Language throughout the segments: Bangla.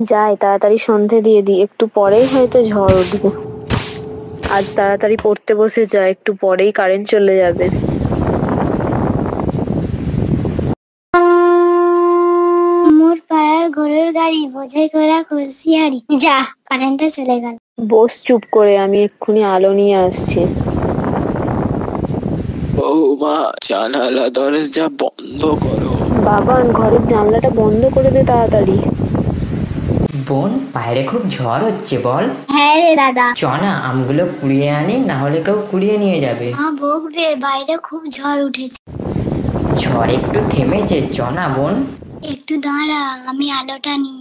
যাই তাড়াতাড়ি সন্ধে দিয়ে দিই, একটু পরেই হয়তো ঝড় উঠবে। আজ তাড়াতাড়ি পড়তে বসে যায়, একটু পরেই কারেন্ট চলে যাবে। মোর পাড়ার ঘোড়ার গাড়ি বোঝাই করা কলসি হাড়ি, যা কারেন্টটা চলে গেল। বস চুপ করে, আমি এক্ষুনি আলো নিয়ে আসছি। বৌমা, জানালা দরজা বন্ধ করো। বাবান, ঘরের জানলাটা বন্ধ করে দে তাড়াতাড়ি। বোন, বাইরে খুব ঝড় হচ্ছে বল। হ্যাঁ রে দাদা। চ না, আমগুলো কুড়িয়ে আনি, না হলে কেউ কুড়িয়ে নিয়ে যাবে। মা বকবে, বাইরে খুব ঝড় উঠেছে। ঝড় একটু থেমেছে, চ না বোন। একটু দাঁড়া, আমি আলোটা নিই।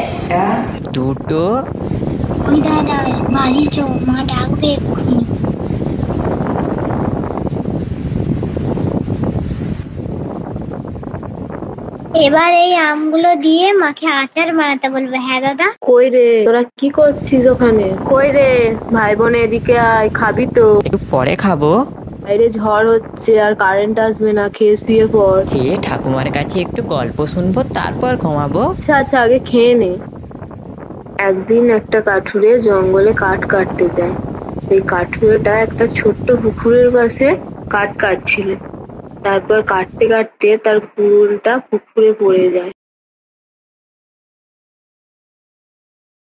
একটা, দুটো। ওই দাদা, বাড়ি চো, মা ডাকবে এক্ষুনি। এবার এই আমগুলো দিয়ে মাকে আচার বানাতে বলবে। হ্যাঁ দাদা। কই রে, তোরা কি করছিস ওখানে? কই রে ভাই বোন, এদিকে আয়, খাবি তো? একটু পরে খাবো। বাইরে ঝড় হচ্ছে আর কারেন্ট আসবে না, খেয়ে শুয়ে পড়। খেয়ে ঠাকুমার কাছে একটু গল্প শুনবো, তারপর ঘুমাবো। আচ্ছা আচ্ছা, আগে খেয়ে নে। একদিন একটা কাঠুরে জঙ্গলে কাঠ কাটতে যায়। সেই কাঠুরেটা একটা ছোট্ট পুকুরের পাশে কাঠ কাটছিল। তারপর কাটতে কাটতে তার কুড়ুলটা পুকুরে পড়ে যায়।